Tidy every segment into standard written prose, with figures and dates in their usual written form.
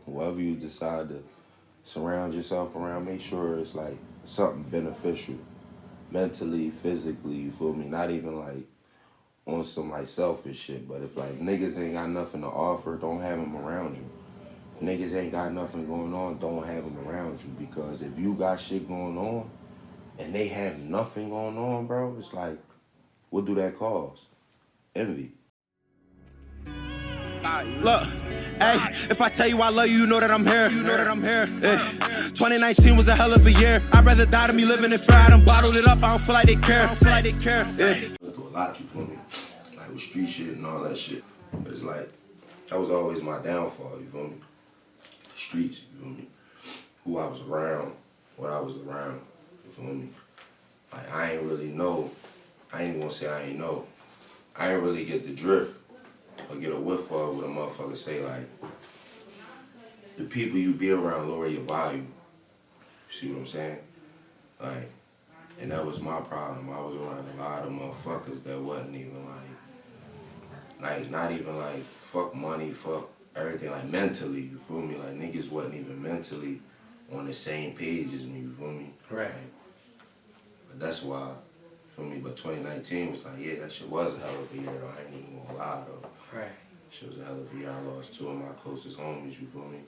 Whoever you decide to surround yourself around, make sure it's like something beneficial, mentally, physically, you feel me? Not even like on some like selfish shit, but if like niggas ain't got nothing to offer, don't have them around you. If niggas ain't got nothing going on, don't have them around you, because if you got shit going on and they have nothing going on, bro, it's like, what do that cause? Envy. Look, hey, if I tell you I love you, you know that I'm here. You know that I'm here. Hey. 2019 was a hell of a year. I'd rather die than me living in fear. I done bottled it up. I don't feel like they care. Yeah. Went through a lot, you feel me? Like with street shit and all that shit. But it's like, that was always my downfall, you feel me? The streets, you feel me? Who I was around, what I was around, you feel me? Like, I ain't really know. I ain't even gonna say I ain't know. I ain't really get the drift or get a whiff of what a motherfucker say, like, the people you be around lower your value. See what I'm saying? Like, and that was my problem. I was around a lot of motherfuckers that wasn't even like not even like fuck money, fuck everything, like mentally, you feel me? Like niggas wasn't even mentally on the same page as me, you feel me? Right. Like, but that's why, you feel me? But 2019 was like, yeah, that shit was a hell of a year though. I ain't even gonna lie though. Right. Shit was a hell of a year. I lost two of my closest homies, you feel me?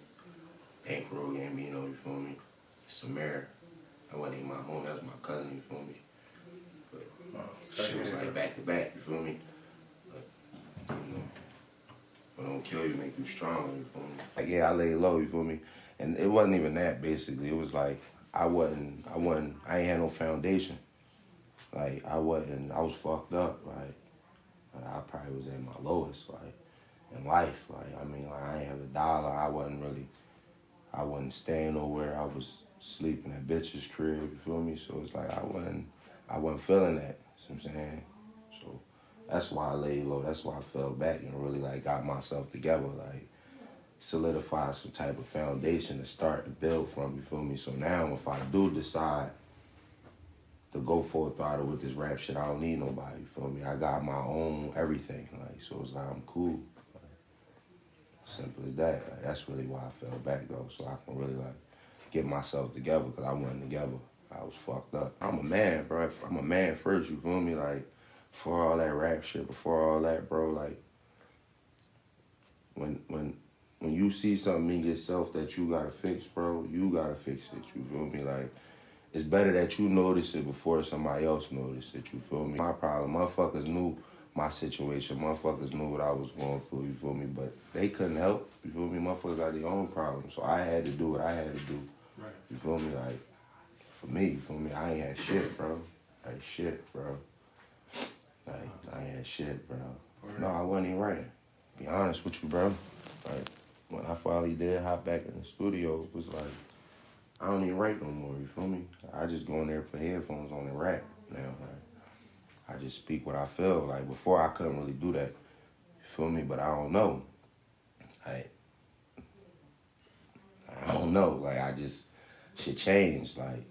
Bankroll, Gambino, you feel me? Samir. That wasn't even my home, that was my cousin, you feel me? But shit was like back to back, you feel me? But, you know, what don't kill you make you stronger, you feel me? Like, yeah, I laid low, you feel me? And it wasn't even that, basically. It was like, I ain't had no foundation. Like, I was fucked up, like I probably was at my lowest, like, in life. Like, I mean, like, I ain't have a dollar, I wasn't staying nowhere, I was sleeping at bitch's crib, you feel me? So it's like, I wasn't feeling that, you know what I'm saying? So that's why I laid low, that's why I fell back and really like got myself together, like solidified some type of foundation to start to build from, you feel me? So now if I do decide to go full throttle with this rap shit, I don't need nobody, you feel me? I got my own everything, like, so it's like I'm cool. Like, simple as that. Like, that's really why I fell back though, so I can really like get myself together, because I wasn't together. I was fucked up. I'm a man, bro. I'm a man first, you feel me? Like, before all that rap shit, before all that, bro, like, when you see something in yourself that you gotta fix, bro, you gotta fix it, you feel me? Like, it's better that you notice it before somebody else notice it, you feel me? My problem, motherfuckers knew my situation, motherfuckers knew what I was going through, you feel me? But they couldn't help, you feel me? Motherfuckers got their own problems, so I had to do what I had to do. Right. You feel me? Like, for me, you feel me? I ain't had shit, bro. Like, shit, bro. Like, I ain't had shit, bro. Right. No, I wasn't even writing. Be honest with you, bro. Like, when I finally did hop back in the studio, it was like, I don't even write no more, you feel me? I just go in there, put headphones on and rap now. Like, I just speak what I feel. Like, before I couldn't really do that, you feel me? But I don't know. Like, I don't know. Like, I just, shit changed. Like,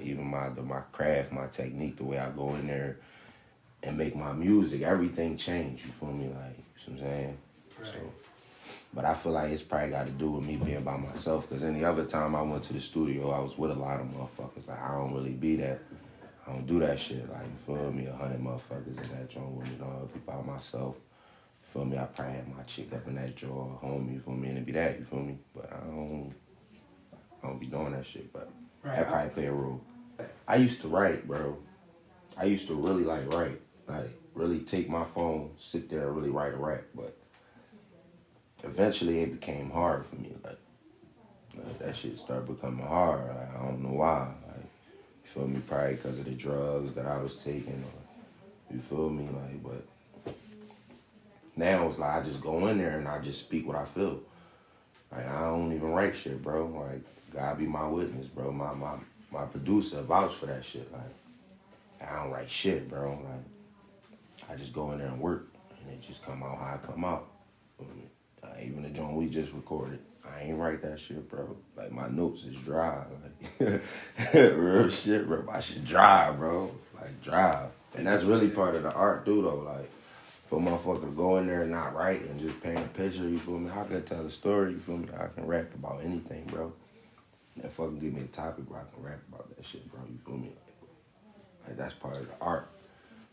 even my craft, my technique, the way I go in there and make my music, everything changed, you feel me? Like, you know what I'm saying? Right. So, but I feel like it's probably got to do with me being by myself, because any other time I went to the studio, I was with a lot of motherfuckers. Like, I don't really be that. I don't do that shit. Like, you feel me? 100 motherfuckers in that joint with me, you know, be by myself. You feel me? I probably had my chick up in that drawer, homie, you feel me? And it be that, you feel me? But I don't be doing that shit, but right. That probably play a role. I used to write, bro. I used to really like write. Like, really take my phone, sit there and really write a rap, but eventually it became hard for me. Like that shit started becoming hard. Like, I don't know why. Like, you feel me? Probably because of the drugs that I was taking, or you feel me? Like, but now it's like I just go in there and I just speak what I feel. Like, I don't even write shit, bro. Like, God be my witness, bro. My producer vouched for that shit. Like, I don't write shit, bro. Like, I just go in there and work, and it just come out how it come out. Even the joint we just recorded, I ain't write that shit, bro. Like, my notes is dry. Like, real shit, bro. My shit dry, bro. Like, dry. And that's really part of the art, too, though. Like, For a motherfucker to go in there and not write and just paint a picture, you feel me? I can tell a story, you feel me? I can rap about anything, bro. And fucking give me a topic where I can rap about that shit, bro, you feel me? Like, that's part of the art.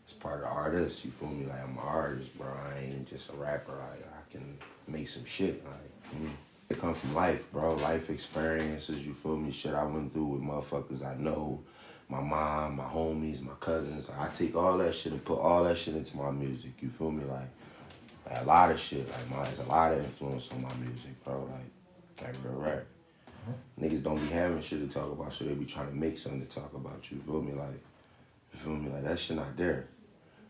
It's part of the artist, you feel me? Like, I'm an artist, bro. I ain't just a rapper. Like, I can make some shit, like, It comes from life, bro. Life experiences, you feel me? Shit I went through with motherfuckers I know. My mom, my homies, my cousins. I take all that shit and put all that shit into my music, you feel me? Like a lot of shit. Like, there's a lot of influence on my music, bro. Like real rap. Niggas don't be having shit to talk about, so they be trying to make something to talk about, you feel me? You feel me? Like, that shit not there.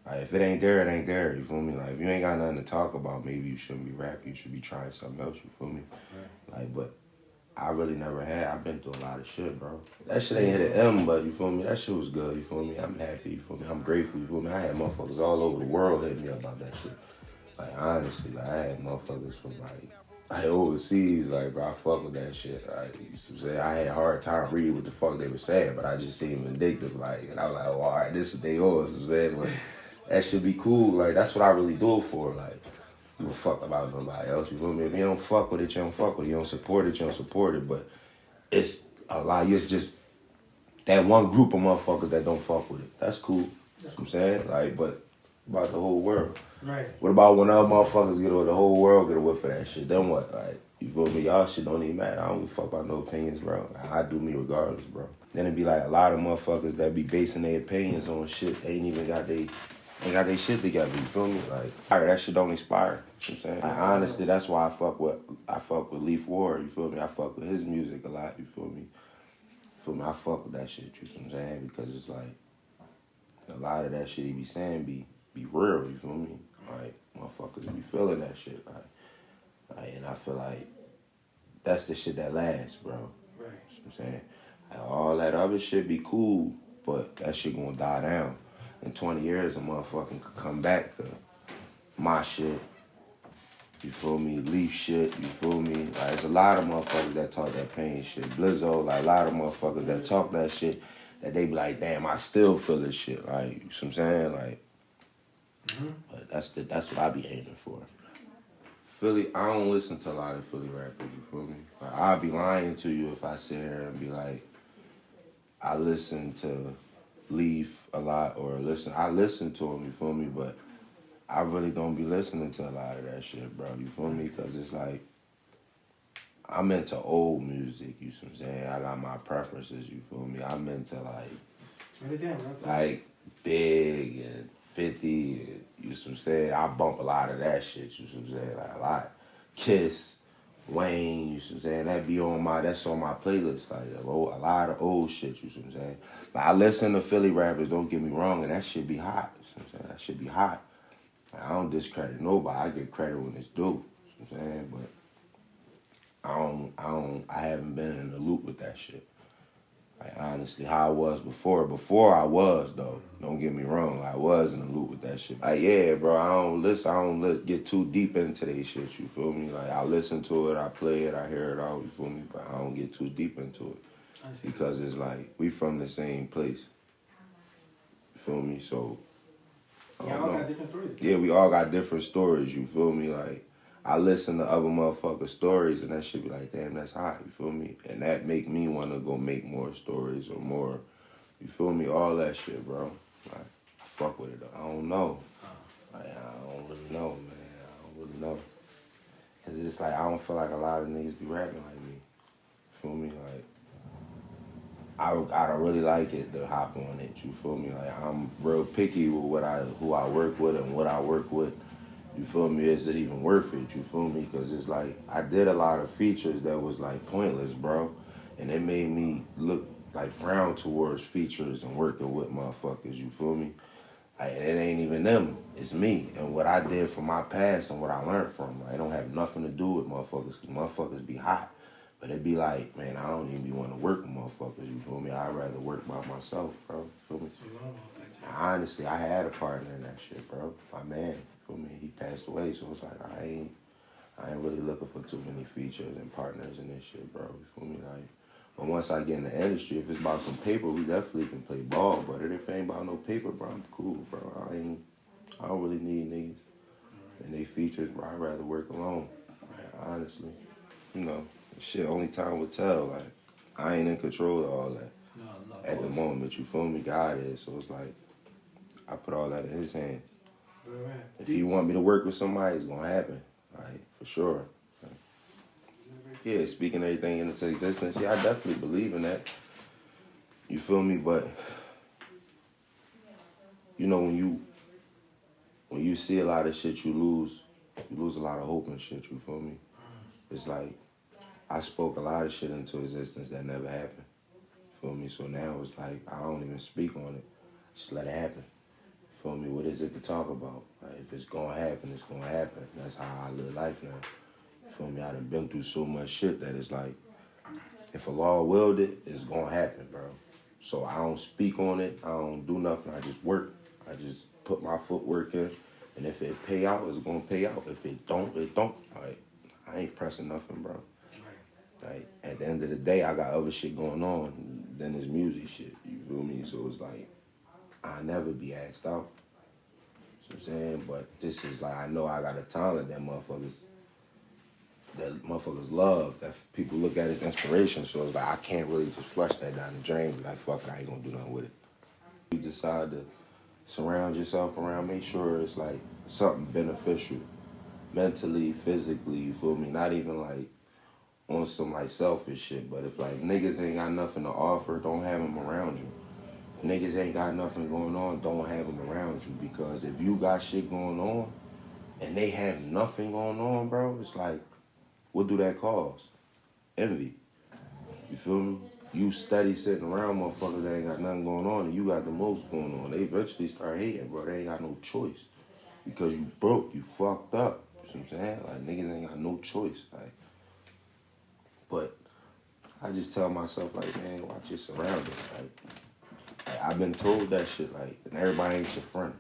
Like, if it ain't there, it ain't there, you feel me? Like, if you ain't got nothing to talk about, maybe you shouldn't be rapping, you should be trying something else, you feel me? Right. Like, but I really never had. I've been through a lot of shit, bro. That shit ain't hit an M, but you feel me? That shit was good, you feel me? I'm happy, you feel me? I'm grateful, you feel me? I had motherfuckers all over the world hitting me about that shit. Like, honestly, like, I had motherfuckers from, like overseas, like, bro, I fuck with that shit. Like, you used to say I had a hard time reading what the fuck they were saying, but I just seemed vindictive, like, and I was like, oh, all right, this is what they owe us, you know what I'm saying? But that should be cool, like, that's what I really do it for, like, you don't fuck about nobody else, you feel me? If you don't fuck with it, you don't fuck with it. You don't support it, you don't support it, but it's a lot, it's just that one group of motherfuckers that don't fuck with it. That's cool, you know what I'm saying? Like, but about the whole world. Right. What about when other motherfuckers get away, the whole world get away for that shit? Then what? Like, you feel me? Y'all shit don't even matter. I don't give a fuck about no opinions, bro. I do me regardless, bro. Then it be like a lot of motherfuckers that be basing their opinions on shit. They ain't even got they shit together, you feel me? Like, that shit don't expire. You know what I'm saying? Like, honestly, that's why I fuck with Leaf Ward, you feel me? I fuck with his music a lot, you feel me? You feel me? I fuck with that shit, you know what I'm saying? Because it's like, a lot of that shit he be saying be real, you feel me? Like, motherfuckers be feeling that shit. Like, and I feel like that's the shit that lasts, bro. Right. You know what I'm saying? Like, all that other shit be cool, but that shit gonna die down. In 20 years, a motherfucking could come back to my shit. You feel me? Leaf shit, you feel me? Like, there's a lot of motherfuckers that talk that pain shit. Blizzo, like, a lot of motherfuckers that talk that shit, that they be like, damn, I still feel this shit. Like, you know what I'm saying? Like, but that's what I be aiming for. Philly, I don't listen to a lot of Philly rappers, you feel me? Like, I'd be lying to you if I sit here and be like, I listen to Leaf a lot, or I listen to him, you feel me? But I really don't be listening to a lot of that shit, bro, you feel me? Because it's like, I'm into old music, you know what I'm saying? I got my preferences, you feel me? I'm into like Big and 50, and, you know what I'm saying? I bump a lot of that shit, you know what I'm saying? Like, a lot. Kiss, Wayne, you know what I'm saying? That's on my playlist, like a lot of old shit, you know what I'm saying? Like, I listen to Philly rappers, don't get me wrong, and that shit be hot, you know what I'm saying? That shit be hot. Like, I don't discredit nobody, I get credit when it's due, you know what I'm saying? But I haven't been in the loop with that shit. Like, honestly, how I was before. Before I was, though. Don't get me wrong. I was in the loop with that shit. Like, yeah, bro, I don't get too deep into that shit, you feel me? Like, I listen to it, I play it, I hear it all, you feel me? But I don't get too deep into it. Because it's like, we from the same place. You feel me? So, we all got different stories. Yeah, we all got different stories, you feel me? Like, I listen to other motherfuckers' stories, and that shit be like, damn, that's hot, you feel me? And that make me want to go make more stories or more, you feel me? All that shit, bro. Like, I fuck with it, though. I don't know. Like, I don't really know, man. I don't really know. Because it's like, I don't feel like a lot of niggas be rapping like me. You feel me? Like, I don't really like it to hop on it, you feel me? Like, I'm real picky with who I work with and what I work with. You feel me? Is it even worth it? You feel me? Because it's like, I did a lot of features that was like pointless, bro. And it made me look like frown towards features and working with motherfuckers, you feel me? Like, it ain't even them, it's me. And what I did from my past and what I learned from. Like, it don't have nothing to do with motherfuckers, because motherfuckers be hot. But it be like, man, I don't even be want to work with motherfuckers, you feel me? I'd rather work by myself, bro, you feel me? Honestly, I had a partner in that shit, bro. My man. Feel me? He passed away, so it's like I ain't really looking for too many features and partners and this shit, bro. You feel me? Like, but once I get in the industry, if it's about some paper, we definitely can play ball. But if it ain't about no paper, bro, I'm cool, bro. I don't really need niggas. And they features, bro, I'd rather work alone. Honestly. You know, shit, only time will tell. Like, I ain't in control of all that. No, at the moment, you feel me? God is. So it's like, I put all that in his hand. Right. If he want me to work with somebody, it's going to happen. Like, for sure. Like, yeah, speaking everything into existence. Yeah, I definitely believe in that. You feel me? But, you know, when you see a lot of shit, you lose a lot of hope and shit, you feel me? It's like, I spoke a lot of shit into existence that never happened. Feel me? So now it's like, I don't even speak on it. Just let it happen. Feel me? What is it to talk about? Like, if it's gonna happen, it's gonna happen. That's how I live life now. Feel me? I done been through so much shit that it's like, if Allah willed it, it's gonna happen, bro. So I don't speak on it. I don't do nothing. I just work. I just put my footwork in. And if it pay out, it's gonna pay out. If it don't, it don't. Like, I ain't pressing nothing, bro. Like, at the end of the day, I got other shit going on than this music shit. You feel me? So it's like, I never be asked out. You know what I'm saying? But this is like, I know I got a talent that motherfuckers love, that people look at as inspiration. So it's like, I can't really just flush that down the drain. Be like, fuck it, I ain't gonna do nothing with it. You decide to surround yourself around, make sure it's like something beneficial. Mentally, physically, you feel me? Not even like on some like selfish shit, but if like niggas ain't got nothing to offer, don't have them around you. If niggas ain't got nothing going on, don't have them around you, because if you got shit going on and they have nothing going on, bro, it's like, what do that cause? Envy. You feel me? You steady sitting around motherfuckers that ain't got nothing going on and you got the most going on. They eventually start hating, bro. They ain't got no choice. Because you broke, you fucked up. You know what I'm saying? Like, niggas ain't got no choice. Like, but I just tell myself, like, man, watch your surroundings. Like, I've been told that shit, like, and everybody ain't your friend.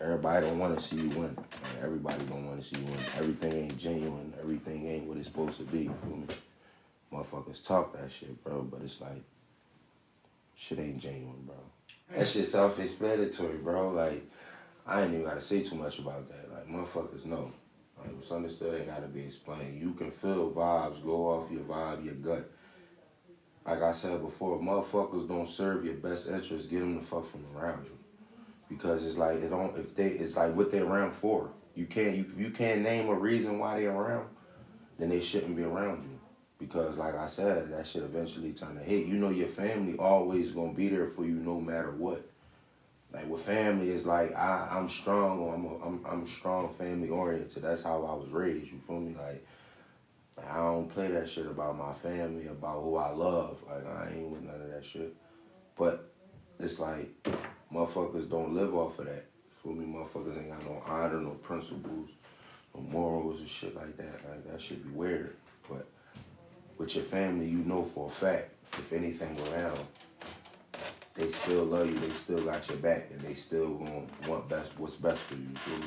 Everybody don't want to see you win. Like, everybody don't want to see you win. Everything ain't genuine. Everything ain't what it's supposed to be. You feel me? Motherfuckers talk that shit, bro, but it's like, shit ain't genuine, bro. That shit self-explanatory, bro. Like, I ain't even got to say too much about that. Like, motherfuckers know. Like, what's understood ain't got to be explained. You can feel vibes, go off your vibe, your gut. Like I said before, if motherfuckers don't serve your best interest, get them the fuck from around you. Because it's like, it's like what they're around for. You can't name a reason why they're around, then they shouldn't be around you. Because like I said, that shit eventually turn to hate. You know your family always gonna be there for you no matter what. Like with family, it's like I'm strong, or I'm strong, family oriented. That's how I was raised. You feel me? Like I don't play that shit about my family, about who I love. Like I ain't with none of that shit. But it's like motherfuckers don't live off of that. You feel me? Motherfuckers ain't got no honor, no principles, no morals and shit like that. Like that shit be weird. But with your family, you know for a fact, if anything around, they still love you, they still got your back, and they still gonna want what's best for you, you feel me?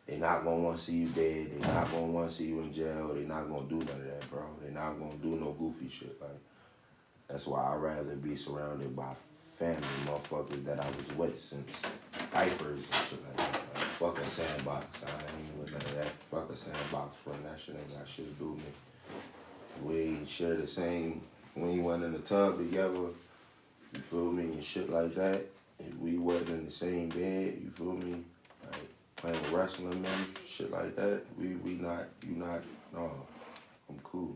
They not gonna want to see you dead, they not gonna want to see you in jail, they not gonna do none of that, bro. They not gonna do no goofy shit. Like, that's why I'd rather be surrounded by family motherfuckers that I was with since diapers and shit like that. Like, fuck a sandbox, I ain't with none of that. Fuck a sandbox, friend, that shit ain't got shit to do with me. We ain't share the same, we ain't went in the tub together, you feel me, and shit like that. If we wasn't in the same bed, you feel me, like playing wrestling, man, shit like that, you not, no, I'm cool.